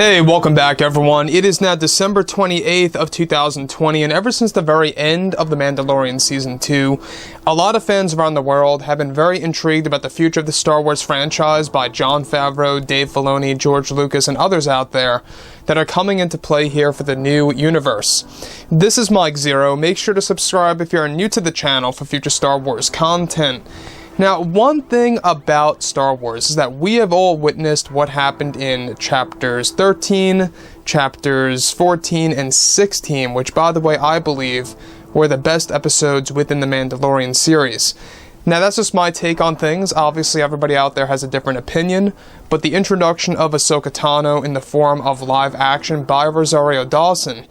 Hey, welcome back everyone. It is now December 28th of 2020, and ever since the very end of The Mandalorian Season 2, a lot of fans around the world have been very intrigued about the future of the Star Wars franchise by Jon Favreau, Dave Filoni, George Lucas, and others out there that are coming into play here for the new universe. This is Mike Zero. Make sure to subscribe if you're new to the channel for future Star Wars content. Now, one thing about Star Wars is that we have all witnessed what happened in chapters 13, chapters 14, and 16, which, by the way, I believe were the best episodes within the Mandalorian series. Now, that's just my take on things. Obviously, everybody out there has a different opinion, but the introduction of Ahsoka Tano in the form of live action by Rosario Dawson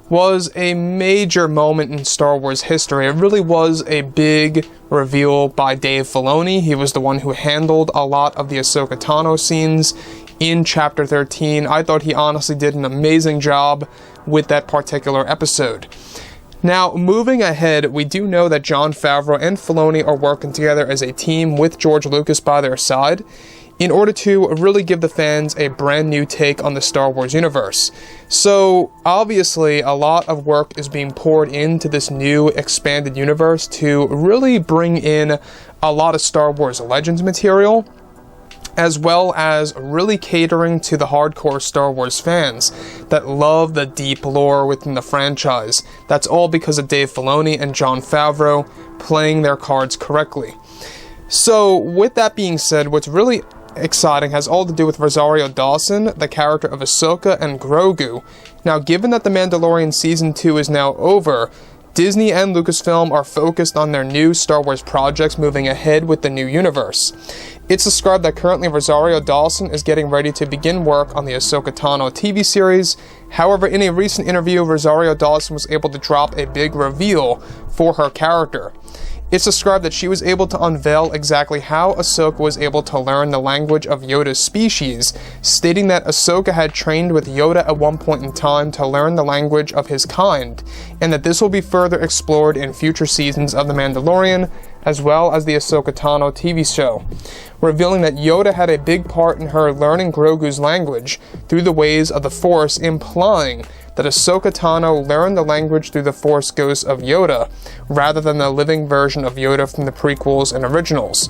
was a major moment in Star Wars history. It really was a big reveal by Dave Filoni. He was the one who handled a lot of the Ahsoka Tano scenes in Chapter 13. I thought he honestly did an amazing job with that particular episode. Now, moving ahead, we do know that Jon Favreau and Filoni are working together as a team with George Lucas by their side in order to really give the fans a brand new take on the Star Wars universe. So, obviously, a lot of work is being poured into this new expanded universe to really bring in a lot of Star Wars Legends material, as well as really catering to the hardcore Star Wars fans that love the deep lore within the franchise. That's all because of Dave Filoni and Jon Favreau playing their cards correctly. So, with that being said, what's really exciting has all to do with Rosario Dawson, the character of Ahsoka, and Grogu. Now, given that The Mandalorian Season 2 is now over, Disney and Lucasfilm are focused on their new Star Wars projects moving ahead with the new universe. It's described that currently Rosario Dawson is getting ready to begin work on the Ahsoka Tano TV series. However, in a recent interview, Rosario Dawson was able to drop a big reveal for her character. It's described that she was able to unveil exactly how Ahsoka was able to learn the language of Yoda's species, stating that Ahsoka had trained with Yoda at one point in time to learn the language of his kind, and that this will be further explored in future seasons of The Mandalorian, as well as the Ahsoka Tano TV show, revealing that Yoda had a big part in her learning Grogu's language through the ways of the Force, implying that Ahsoka Tano learned the language through the Force ghosts of Yoda, rather than the living version of Yoda from the prequels and originals.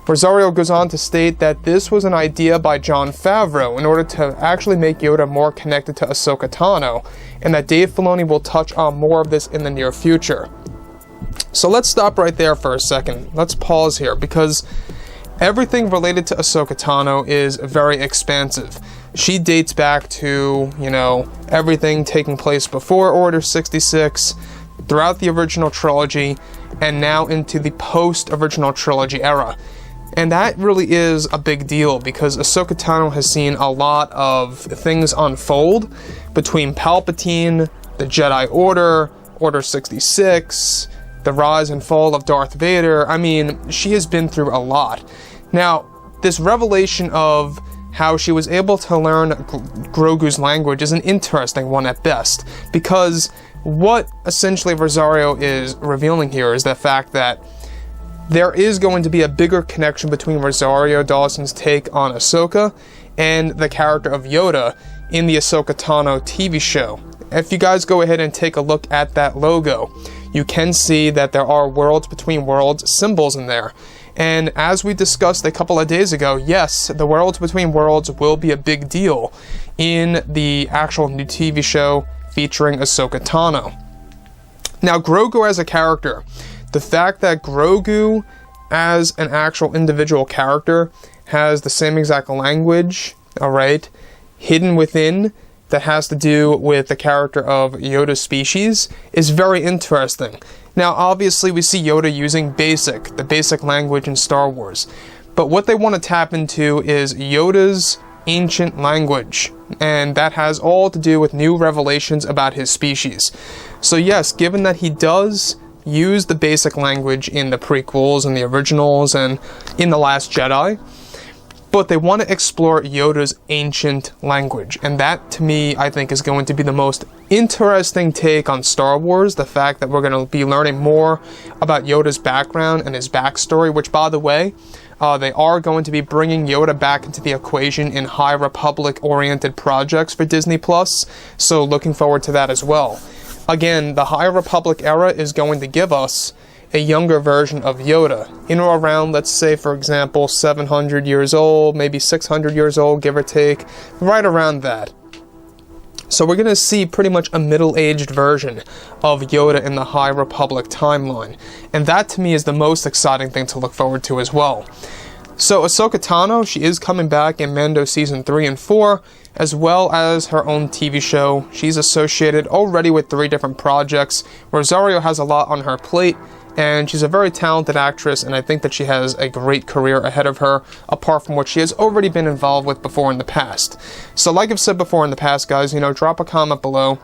Rosario goes on to state that this was an idea by Jon Favreau in order to actually make Yoda more connected to Ahsoka Tano, and that Dave Filoni will touch on more of this in the near future. So let's stop right there for a second. Let's pause here, because everything related to Ahsoka Tano is very expansive. She dates back to, everything taking place before Order 66, throughout the original trilogy, and now into the post-original trilogy era. And that really is a big deal, because Ahsoka Tano has seen a lot of things unfold between Palpatine, the Jedi Order, Order 66, the rise and fall of Darth Vader. I mean, she has been through a lot. Now, this revelation of how she was able to learn Grogu's language is an interesting one at best, because what essentially Rosario is revealing here is the fact that there is going to be a bigger connection between Rosario Dawson's take on Ahsoka and the character of Yoda in the Ahsoka Tano TV show. If you guys go ahead and take a look at that logo, you can see that there are worlds between worlds symbols in there. And as we discussed a couple of days ago, yes, the worlds between worlds will be a big deal in the actual new TV show featuring Ahsoka Tano. Now, Grogu as a character, the fact that Grogu as an actual individual character has the same exact language, alright, hidden within, that has to do with the character of Yoda's species is very interesting. Now, obviously, we see Yoda using the basic language in Star Wars, but what they want to tap into is Yoda's ancient language, and that has all to do with new revelations about his species. So yes, given that he does use the basic language in the prequels and the originals and in The Last Jedi, but they want to explore Yoda's ancient language, and that, to me, I think is going to be the most interesting take on Star Wars, the fact that we're going to be learning more about Yoda's background and his backstory, which, by the way, They are going to be bringing Yoda back into the equation in High Republic-oriented projects for Disney+, so looking forward to that as well. Again, the High Republic era is going to give us a younger version of Yoda, in or around, let's say, for example, 700 years old, maybe 600 years old, give or take, right around that. So we're going to see pretty much a middle-aged version of Yoda in the High Republic timeline, and that to me is the most exciting thing to look forward to as well. So Ahsoka Tano, she is coming back in Mando Season 3 and 4, as well as her own TV show. She's associated already with 3 different projects. Rosario has a lot on her plate, and she's a very talented actress, and I think that she has a great career ahead of her, apart from what she has already been involved with before in the past. So like I've said before in the past, guys, drop a comment below.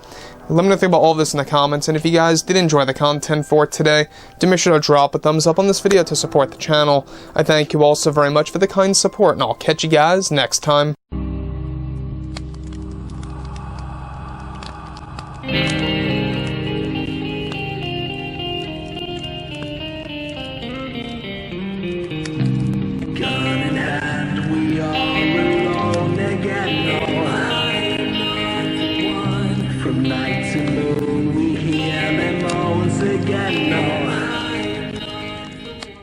Let me know what you think about all of this in the comments, and if you guys did enjoy the content for today, do make sure to drop a thumbs up on this video to support the channel. I thank you all so very much for the kind support, and I'll catch you guys next time.